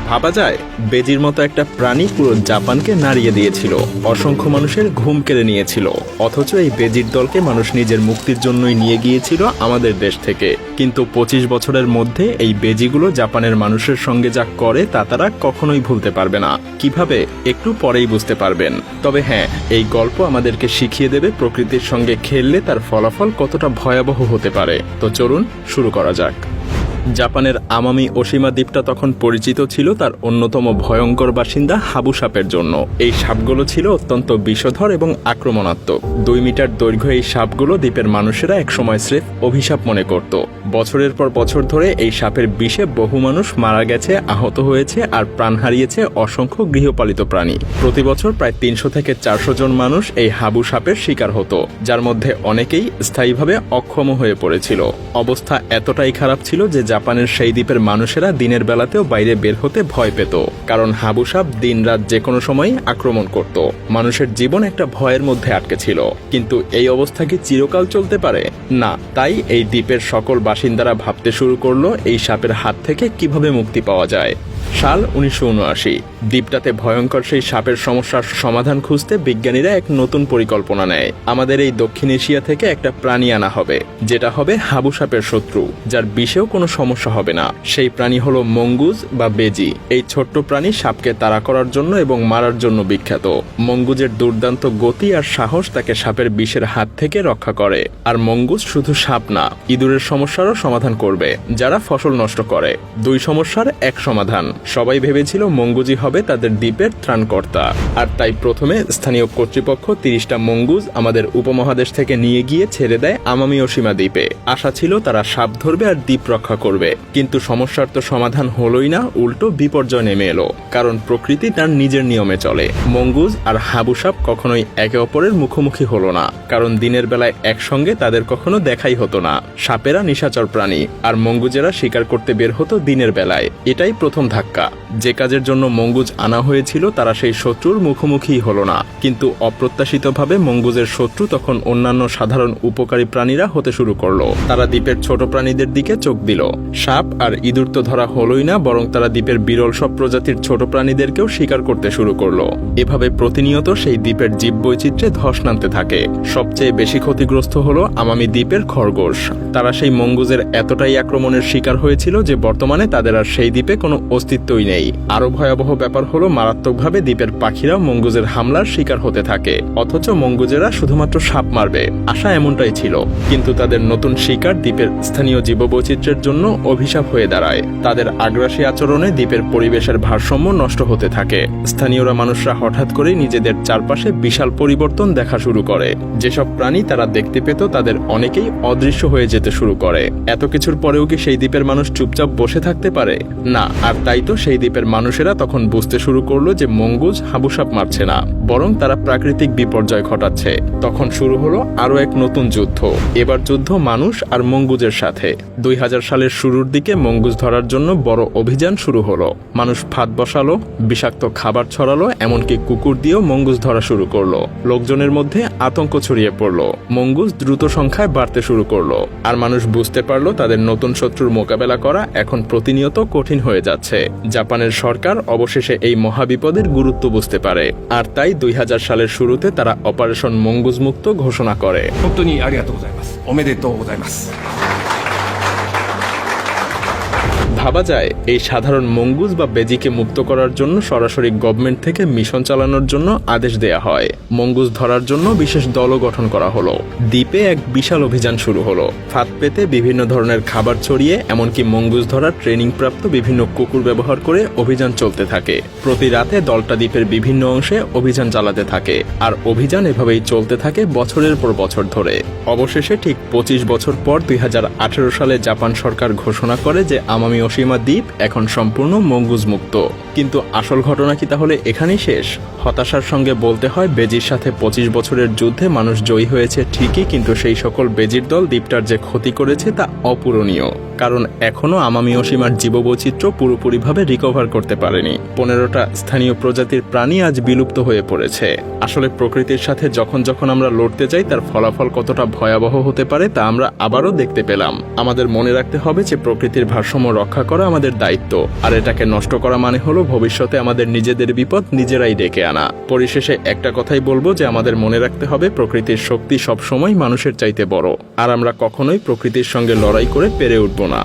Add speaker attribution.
Speaker 1: ভাবা যায় বেজির মতো একটা প্রাণী পুরো জাপানকে নাড়িয়ে দিয়েছিল, অসংখ্য মানুষের ঘুম কেড়ে নিয়েছিল। অথচ এই বেজির দলকে মানুষ নিজের মুক্তির জন্যই নিয়ে গিয়েছিল আমাদের দেশ থেকে। কিন্তু 25 বছরের মধ্যে এই বেজিগুলো জাপানের মানুষের সঙ্গে যা করে তা তারা কখনোই ভুলতে পারবে না। কিভাবে, একটু পরেই বুঝতে পারবেন। তবে হ্যাঁ, এই গল্প আমাদেরকে শিখিয়ে দেবে প্রকৃতির সঙ্গে খেললে তার ফলাফল কতটা ভয়াবহ হতে পারে। তো চলুন শুরু করা যাক। জাপানের আমামি ওশিমা দ্বীপটা তখন পরিচিত ছিল তার অন্যতম ভয়ঙ্কর বাসিন্দা হাবু সাপের জন্য। এই সাপগুলো ছিল অত্যন্ত বিষধর এবং আক্রমণাত্মক। 2 মিটার দৈর্ঘ্য এই সাপগুলো দ্বীপের মানুষেরা একসময় স্রেফ অভিশাপ মনে করত। বছরের পর বছর ধরে এই সাপের বিষে বহু মানুষ মারা গেছে, আহত হয়েছে আর প্রাণ হারিয়েছে অসংখ্য গৃহপালিত প্রাণী। প্রতি বছর প্রায় 300 থেকে 400 জন মানুষ এই হাবু সাপের শিকার হতো, যার মধ্যে অনেকেই স্থায়ীভাবে অক্ষম হয়ে পড়েছিল। অবস্থা এতটাই খারাপ ছিল যে জাপানের সেই দ্বীপের মানুষেরা দিনের বেলাতেও বাইরে বের হতে ভয় পেত, কারণ হাবু সাপ দিন রাত যে কোনো সময় আক্রমণ করত। মানুষের জীবন একটা ভয়ের মধ্যে আটকে ছিল। কিন্তু এই অবস্থা কি চিরকাল চলতে পারে? না। তাই এই দ্বীপের সকল বাসিন্দারা ভাবতে শুরু করলো এই সাপের হাত থেকে কিভাবে মুক্তি পাওয়া যায়। সাল 1979। দ্বীপটাতে ভয়ঙ্কর সেই সাপের সমস্যার সমাধান খুঁজতে বিজ্ঞানীরা এক নতুন পরিকল্পনা নেয়। আমাদের এই দক্ষিণ এশিয়া থেকে একটা প্রাণী আনা হবে, যেটা হবে হাবু সাপের শত্রু, যার বিষেও কোনো সমস্যা হবে না। সেই প্রাণী হলো মঙ্গুজ বা বেজি। এই ছোট্ট প্রাণী সাপকে তাড়া করার জন্য এবং মারার জন্য বিখ্যাত। মঙ্গুজের দুর্দান্ত গতি আর সাহস তাকে সাপের বিষের হাত থেকে রক্ষা করে। আর মঙ্গুজ শুধু সাপ না, ইঁদুরের সমস্যারও সমাধান করবে, যারা ফসল নষ্ট করে। 2 সমস্যার এক সমাধান। সবাই ভেবেছিল মঙ্গুজই হবে তাদের দ্বীপের ত্রাণকর্তা। আর তাই প্রথমে স্থানীয় কর্তৃপক্ষ 30টা মঙ্গুজ আমাদের উপমহাদেশ থেকে নিয়ে গিয়ে ছেড়ে দেয় আমামি ওশিমা দ্বীপে। আশা ছিল তারা সাপ ধরবে আর দ্বীপ রক্ষা করবে। কিন্তু সমস্যার তো সমাধান হলোই না, উল্টো বিপর্যয় নেমে এলো। কারণ প্রকৃতি তার নিজের নিয়মে চলে। মঙ্গুজ আর হাবু সাপ কখনোই একে অপরের মুখোমুখি হলো না, কারণ দিনের বেলায় একসঙ্গে তাদের কখনো দেখাই হতো না। সাপেরা নিশাচর প্রাণী, আর মঙ্গুজেরা শিকার করতে বের হতো দিনের বেলায়। এটাই প্রথম ধাক্কা। যে কাজের জন্য মঙ্গুজ আনা হয়েছিল তারা সেই শত্রুর মুখোমুখি হলো না। কিন্তু অপ্রত্যাশিতভাবে মঙ্গুজের শত্রু তখন অন্যান্য সাধারণ উপকারী প্রাণীরা হতে শুরু করলো। তারা দ্বীপের ছোট প্রাণীদের দিকে চোখ দিল। সাপ আর ইঁদুর তো ধরা হলোই না, বরং তারা দ্বীপের বিরল সব প্রজাতির ছোট প্রাণীদেরকেও শিকার করতে শুরু করলো। এভাবে প্রতিনিয়ত সেই দ্বীপের জীববৈচিত্র্যে ধস নামতে থাকে। সবচেয়ে বেশি ক্ষতিগ্রস্ত হলো আমামি দ্বীপের খরগোশ। তারা সেই মঙ্গুজের এতটাই আক্রমণের শিকার হয়েছিল যে বর্তমানে তাদের আর সেই দ্বীপে কোনো অস্তিত্বই নেই। আরো ভয়াবহ ব্যাপার হলো মারাত্মকভাবে দ্বীপের পাখিরা মঙ্গুজের হামলার শিকার হতে থাকে। অথচ মঙ্গুজেরা শুধুমাত্র সাপ মারবে, আশা এমনটাই ছিল। কিন্তু তাদের নতুন শিকার দ্বীপের স্থানীয় জীববৈচিত্র্যের জন্য অভিশাপ হয়ে দাঁড়ায়। তাদের আগ্রাসী আচরণে দ্বীপের পরিবেশের ভারসাম্য নষ্ট হতে থাকে। স্থানীয়রা মানুষরা হঠাৎ করে নিজেদের চারপাশে বিশাল পরিবর্তন দেখা শুরু করে। যেসব প্রাণী তারা দেখতে পেত তাদের অনেকেই অদৃশ্য হয়ে যেতে শুরু করে। এত কিছুর পরেও কি সেই দ্বীপের মানুষ চুপচাপ বসে থাকতে পারে? না। আর তাই তো সেই দ্বীপের মানুষেরা তখন বুঝতে শুরু করলো যে মঙ্গুজ হাবু সাপ মারছে না, বরং তারা প্রাকৃতিক বিপর্যয় ঘটাচ্ছে। তখন শুরু হলো আরো এক নতুন যুদ্ধ। এবার যুদ্ধ মানুষ আর মঙ্গুজের সাথে। 2000 সালের শুরুর দিকে মঙ্গুজ ধরার জন্য বড় অভিযান শুরু হলো। মানুষ ফাঁদ বসালো, বিষাক্ত খাবার ছড়ালো, এমনকি কুকুর দিয়েও মঙ্গুজ ধরা শুরু করলো। লোকজনের মধ্যে আতঙ্ক ছড়িয়ে পড়লো। মঙ্গুজ দ্রুত সংখ্যায় বাড়তে শুরু করলো। আর মানুষ বুঝতে পারলো তাদের নতুন শত্রুর মোকাবেলা করা এখন প্রতিনিয়ত কঠিন হয়ে যাচ্ছে। জাপানের সরকার অবশেষে এই মহাবিপদের গুরুত্ব বুঝতে পারে। আর তাই 2000 সালের শুরুতে তারা অপারেশন মঙ্গুজ মুক্ত ঘোষণা করে। ভাবা যায় এই সাধারণ মঙ্গুজ বা বেজিকে মুক্ত করার জন্য সরাসরি গভর্নমেন্ট থেকে মিশন চালানোর জন্য আদেশ দেয়া হয়। মঙ্গুজ ধরার জন্য বিশেষ দলও গঠন করা হলো। দ্বীপে এক বিশাল অভিযান শুরু হলো। ফাঁদ পেতে বিভিন্ন ধরনের খাবার ছড়িয়ে, এমনকি মঙ্গুজ ধরার ট্রেনিং প্রাপ্ত বিভিন্ন কুকুর ব্যবহার করে অভিযান চলতে থাকে। প্রতি রাতে দলটা দ্বীপের বিভিন্ন অংশে অভিযান চালাতে থাকে। আর অভিযান এভাবেই চলতে থাকে বছরের পর বছর ধরে। অবশেষে ঠিক 25 বছর পর 2018 সালে জাপান সরকার ঘোষণা করে যে আমামি ওশিমা দ্বীপ এখন সম্পূর্ণ মঙ্গুজ মুক্ত। কিন্তু আসল ঘটনা কি তাহলে এখানেই শেষ? হতাশার সঙ্গে বলতে হয় বেজির সাথে 25 বছরের যুদ্ধে মানুষ জয়ী হয়েছে ঠিকই, কিন্তু সেই সকল বেজির দল দ্বীপটার যে ক্ষতি করেছে তা অপূরণীয়। কারণ এখনো আমামি ওশিমার জীববৈচিত্র্য পুরোপুরিভাবে রিকভার করতে পারেনি। 15টা স্থানীয় প্রজাতির প্রাণী আজ বিলুপ্ত হয়ে পড়েছে। আসলে প্রকৃতির সাথে যখন যখন আমরা লড়তে যাই তার ফলাফল কতটা ভয়াবহ হতে পারে তা আমরা আবারও দেখতে পেলাম। আমাদের মনে রাখতে হবে যে প্রকৃতির ভারসাম্য রক্ষা করা আমাদের দায়িত্ব, আর এটাকে নষ্ট করা মানে হলো ভবিষ্যতে আমাদের নিজেদের বিপদ নিজেরাই ডেকে আনা। পরিশেষে একটা কথাই বলবো যে আমাদের মনে রাখতে হবে প্রকৃতির শক্তি সবসময় মানুষের চাইতে বড়, আর আমরা কখনোই প্রকৃতির সঙ্গে লড়াই করে পেরে উঠবো না।